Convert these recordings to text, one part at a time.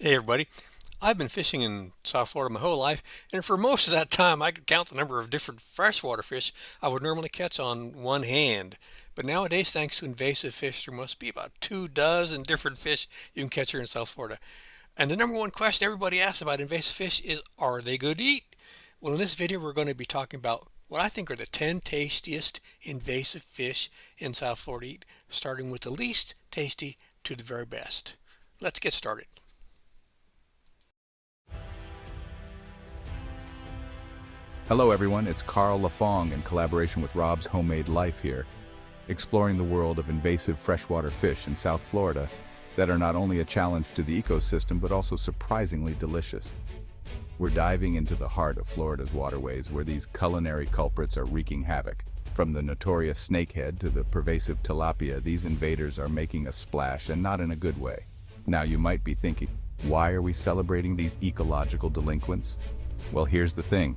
Hey everybody. I've been fishing in South Florida my whole life, and for most of that time I could count the number of different freshwater fish I would normally catch on one hand. But nowadays, thanks to invasive fish, there must be about 2 dozen different fish you can catch here in South Florida. And the number one question everybody asks about invasive fish is, are they good to eat? Well, in this video, we're going to be talking about what I think are the 10 tastiest invasive fish in South Florida to eat, starting with the least tasty to the very best. Let's get started. Hello everyone, it's Carl Lafong in collaboration with Robb's Homemade Life here, exploring the world of invasive freshwater fish in South Florida that are not only a challenge to the ecosystem but also surprisingly delicious. We're diving into the heart of Florida's waterways where these culinary culprits are wreaking havoc. From the notorious snakehead to the pervasive tilapia, these invaders are making a splash, and not in a good way. Now you might be thinking, why are we celebrating these ecological delinquents? Well, here's the thing.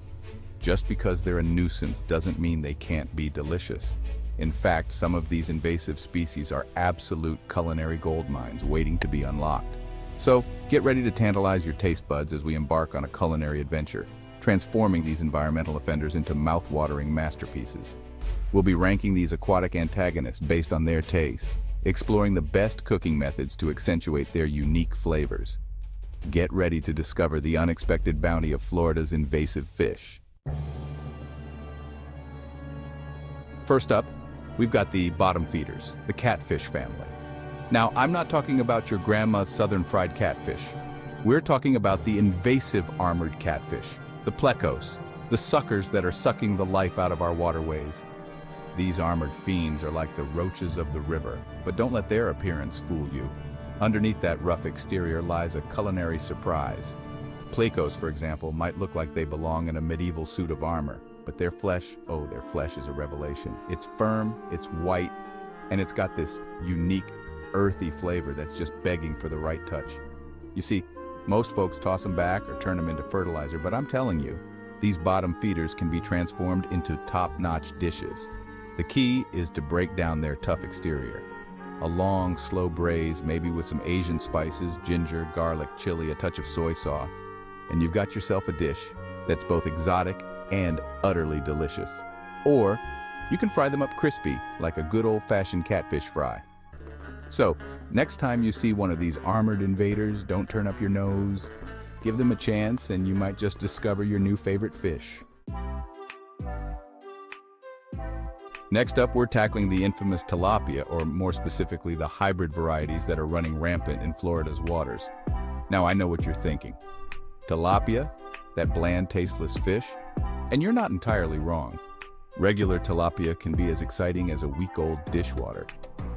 Just because they're a nuisance doesn't mean they can't be delicious. In fact, some of these invasive species are absolute culinary gold mines waiting to be unlocked. So, get ready to tantalize your taste buds as we embark on a culinary adventure, transforming these environmental offenders into mouth-watering masterpieces. We'll be ranking these aquatic antagonists based on their taste, exploring the best cooking methods to accentuate their unique flavors. Get ready to discover the unexpected bounty of Florida's invasive fish. First up, we've got the bottom feeders, the catfish family. Now, I'm not talking about your grandma's southern fried catfish. We're talking about the invasive armored catfish, the plecos, the suckers that are sucking the life out of our waterways. These armored fiends are like the roaches of the river, but don't let their appearance fool you. Underneath that rough exterior lies a culinary surprise. Plecos, for example, might look like they belong in a medieval suit of armor, but their flesh is a revelation. It's firm, it's white, and it's got this unique, earthy flavor that's just begging for the right touch. You see, most folks toss them back or turn them into fertilizer, but I'm telling you, these bottom feeders can be transformed into top-notch dishes. The key is to break down their tough exterior. A long, slow braise, maybe with some Asian spices, ginger, garlic, chili, a touch of soy sauce, and you've got yourself a dish that's both exotic and utterly delicious. Or you can fry them up crispy like a good old-fashioned catfish fry. So, next time you see one of these armored invaders, don't turn up your nose. Give them a chance and you might just discover your new favorite fish. Next up, we're tackling the infamous tilapia, or more specifically, the hybrid varieties that are running rampant in Florida's waters. Now, I know what you're thinking. Tilapia, that bland, tasteless fish? And you're not entirely wrong. Regular tilapia can be as exciting as a week-old dishwater.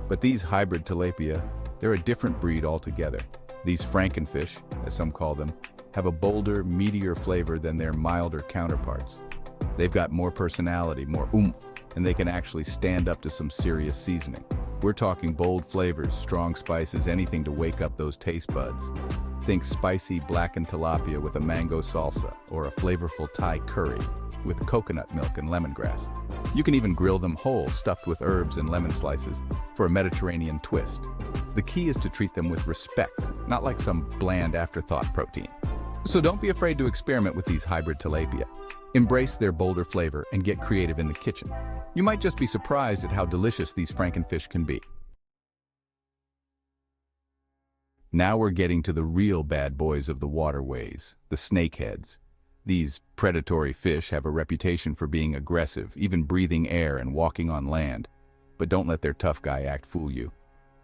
But these hybrid tilapia, they're a different breed altogether. These frankenfish, as some call them, have a bolder, meatier flavor than their milder counterparts. They've got more personality, more oomph, and they can actually stand up to some serious seasoning. We're talking bold flavors, strong spices, anything to wake up those taste buds. Think spicy blackened tilapia with a mango salsa, or a flavorful Thai curry with coconut milk and lemongrass. You can even grill them whole, stuffed with herbs and lemon slices, for a Mediterranean twist. The key is to treat them with respect, not like some bland afterthought protein. So don't be afraid to experiment with these hybrid tilapia. Embrace their bolder flavor and get creative in the kitchen. You might just be surprised at how delicious these frankenfish can be. Now we're getting to the real bad boys of the waterways, the snakeheads. These predatory fish have a reputation for being aggressive, even breathing air and walking on land. But don't let their tough guy act fool you.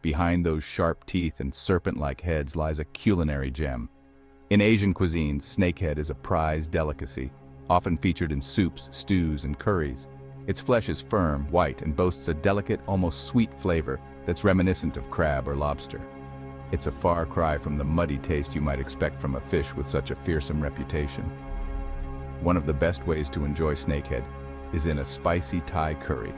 Behind those sharp teeth and serpent-like heads lies a culinary gem. In Asian cuisine, snakehead is a prized delicacy, often featured in soups, stews, and curries. Its flesh is firm, white, and boasts a delicate, almost sweet flavor that's reminiscent of crab or lobster. It's a far cry from the muddy taste you might expect from a fish with such a fearsome reputation. One of the best ways to enjoy snakehead is in a spicy Thai curry,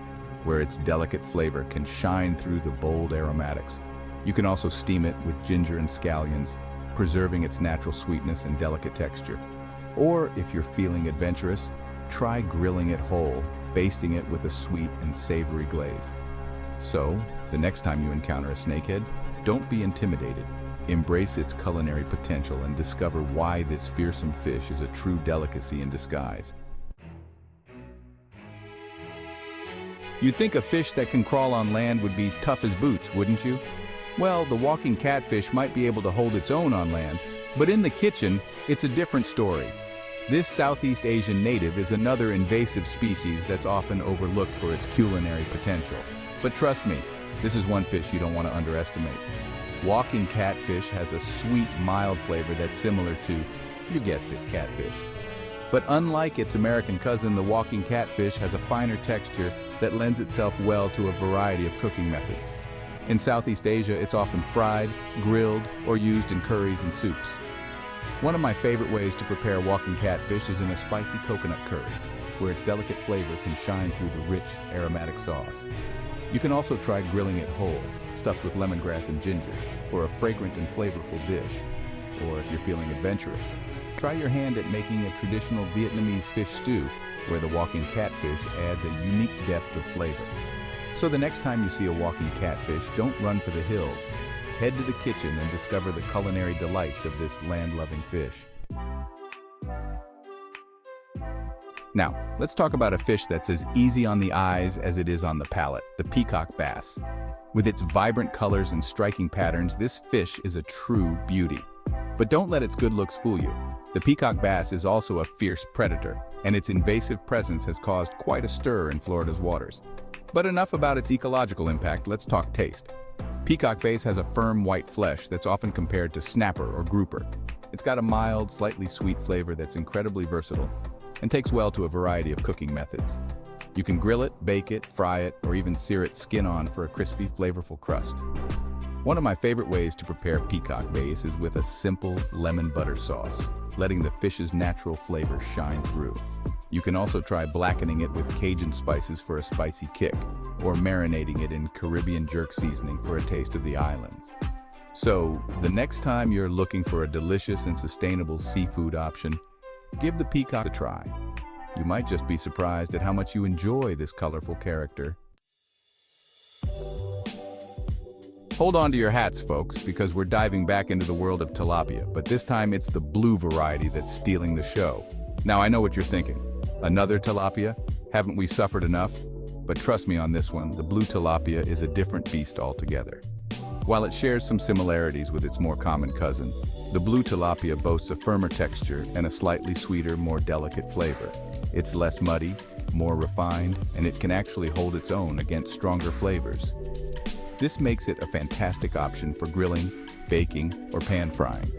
where its delicate flavor can shine through the bold aromatics. You can also steam it with ginger and scallions, preserving its natural sweetness and delicate texture. Or, if you're feeling adventurous, try grilling it whole, basting it with a sweet and savory glaze. So, the next time you encounter a snakehead, don't be intimidated. embrace its culinary potential and discover why this fearsome fish is a true delicacy in disguise. You'd think a fish that can crawl on land would be tough as boots, wouldn't you? Well, the walking catfish might be able to hold its own on land, but in the kitchen, it's a different story. This Southeast Asian native is another invasive species that's often overlooked for its culinary potential. But trust me, this is one fish you don't want to underestimate. Walking catfish has a sweet, mild flavor that's similar to, you guessed it, catfish. But unlike its American cousin, the walking catfish has a finer texture that lends itself well to a variety of cooking methods. In Southeast Asia, it's often fried, grilled, or used in curries and soups. One of my favorite ways to prepare walking catfish is in a spicy coconut curry, where its delicate flavor can shine through the rich, aromatic sauce. You can also try grilling it whole, stuffed with lemongrass and ginger, for a fragrant and flavorful dish. Or if you're feeling adventurous, try your hand at making a traditional Vietnamese fish stew, where the walking catfish adds a unique depth of flavor. So the next time you see a walking catfish, don't run for the hills. Head to the kitchen and discover the culinary delights of this land-loving fish. Now, let's talk about a fish that's as easy on the eyes as it is on the palate, the peacock bass. With its vibrant colors and striking patterns, this fish is a true beauty. But don't let its good looks fool you. The peacock bass is also a fierce predator, and its invasive presence has caused quite a stir in Florida's waters. But enough about its ecological impact, let's talk taste. Peacock bass has a firm white flesh that's often compared to snapper or grouper. It's got a mild, slightly sweet flavor that's incredibly versatile and takes well to a variety of cooking methods. You can grill it, bake it, fry it, or even sear it skin on for a crispy, flavorful crust. One of my favorite ways to prepare peacock bass is with a simple lemon butter sauce, letting the fish's natural flavor shine through. You can also try blackening it with Cajun spices for a spicy kick, or marinating it in Caribbean jerk seasoning for a taste of the islands. So, the next time you're looking for a delicious and sustainable seafood option, give the peacock a try. You might just be surprised at how much you enjoy this colorful character. Hold on to your hats, folks, because we're diving back into the world of tilapia, but this time it's the blue variety that's stealing the show. Now, I know what you're thinking. Another tilapia? Haven't we suffered enough? But trust me on this one, the blue tilapia is a different beast altogether. While it shares some similarities with its more common cousin, the blue tilapia boasts a firmer texture and a slightly sweeter, more delicate flavor. It's less muddy, more refined, and it can actually hold its own against stronger flavors. This makes it a fantastic option for grilling, baking, or pan frying.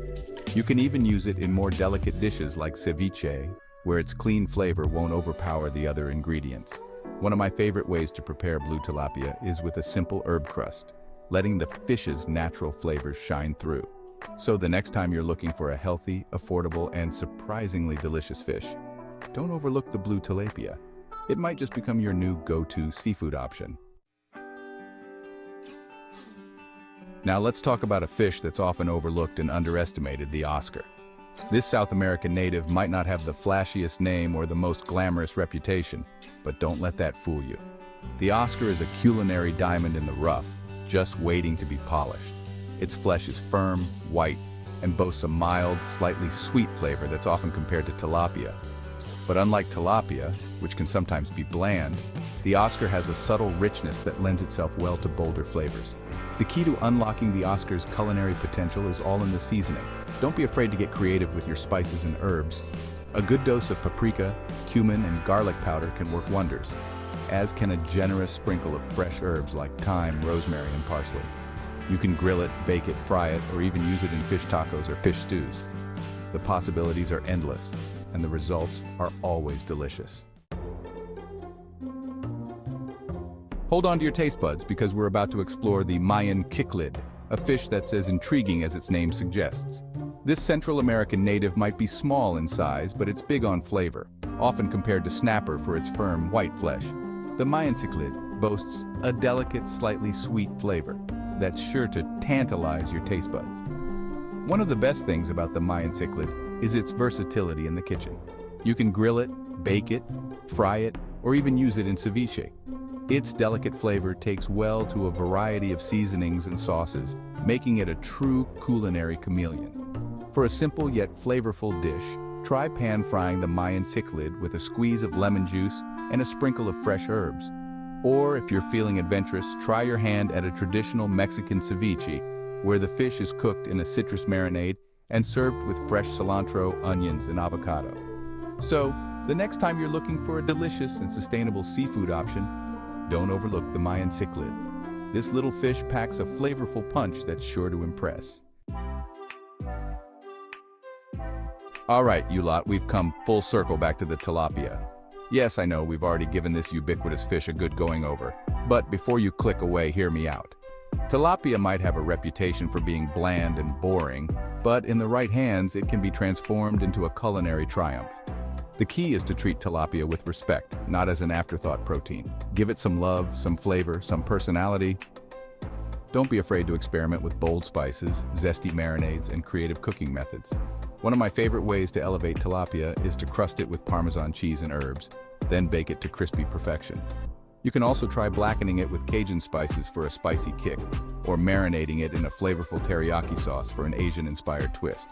You can even use it in more delicate dishes like ceviche, where its clean flavor won't overpower the other ingredients. One of my favorite ways to prepare blue tilapia is with a simple herb crust, letting the fish's natural flavors shine through. So the next time you're looking for a healthy, affordable, and surprisingly delicious fish, don't overlook the blue tilapia. It might just become your new go-to seafood option. Now let's talk about a fish that's often overlooked and underestimated, the Oscar. This South American native might not have the flashiest name or the most glamorous reputation, but don't let that fool you. The Oscar is a culinary diamond in the rough, just waiting to be polished. Its flesh is firm, white, and boasts a mild, slightly sweet flavor that's often compared to tilapia. But unlike tilapia, which can sometimes be bland, the Oscar has a subtle richness that lends itself well to bolder flavors. The key to unlocking the Oscar's culinary potential is all in the seasoning. Don't be afraid to get creative with your spices and herbs. A good dose of paprika, cumin, and garlic powder can work wonders, as can a generous sprinkle of fresh herbs like thyme, rosemary, and parsley. You can grill it, bake it, fry it, or even use it in fish tacos or fish stews. The possibilities are endless, and the results are always delicious. Hold on to your taste buds because we're about to explore the Mayan CICHLID, a fish that's as intriguing as its name suggests. This Central American native might be small in size, but it's big on flavor, often compared to snapper for its firm, white flesh. The Mayan CICHLID boasts a delicate, slightly sweet flavor that's sure to tantalize your taste buds. One of the best things about the Mayan CICHLID is its versatility in the kitchen. You can grill it, bake it, fry it, or even use it in ceviche. Its delicate flavor takes well to a variety of seasonings and sauces, making it a true culinary chameleon. For a simple yet flavorful dish, try pan-frying the Mayan cichlid with a squeeze of lemon juice and a sprinkle of fresh herbs. Or if you're feeling adventurous, try your hand at a traditional Mexican ceviche, where the fish is cooked in a citrus marinade and served with fresh cilantro, onions, and avocado. So, the next time you're looking for a delicious and sustainable seafood option, don't overlook the Mayan cichlid. This little fish packs a flavorful punch that's sure to impress. All right, you lot, we've come full circle back to the tilapia. Yes, I know we've already given this ubiquitous fish a good going over, but before you click away, hear me out. Tilapia might have a reputation for being bland and boring, but in the right hands, it can be transformed into a culinary triumph. The key is to treat tilapia with respect, not as an afterthought protein. Give it some love, some flavor, some personality. Don't be afraid to experiment with bold spices, zesty marinades, and creative cooking methods. One of my favorite ways to elevate tilapia is to crust it with Parmesan cheese and herbs, then bake it to crispy perfection. You can also try blackening it with Cajun spices for a spicy kick, or marinating it in a flavorful teriyaki sauce for an Asian-inspired twist.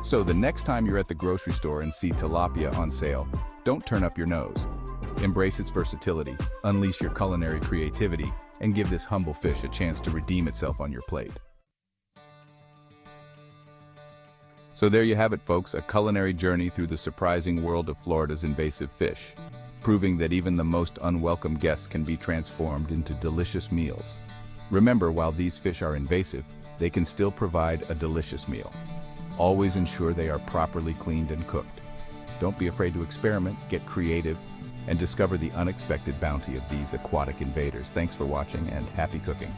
So the next time you're at the grocery store and see tilapia on sale, don't turn up your nose. Embrace its versatility, unleash your culinary creativity, and give this humble fish a chance to redeem itself on your plate. So there you have it, folks, a culinary journey through the surprising world of Florida's invasive fish, proving that even the most unwelcome guests can be transformed into delicious meals. Remember, while these fish are invasive, they can still provide a delicious meal. Always ensure they are properly cleaned and cooked. Don't be afraid to experiment, get creative, and discover the unexpected bounty of these aquatic invaders. Thanks for watching and happy cooking.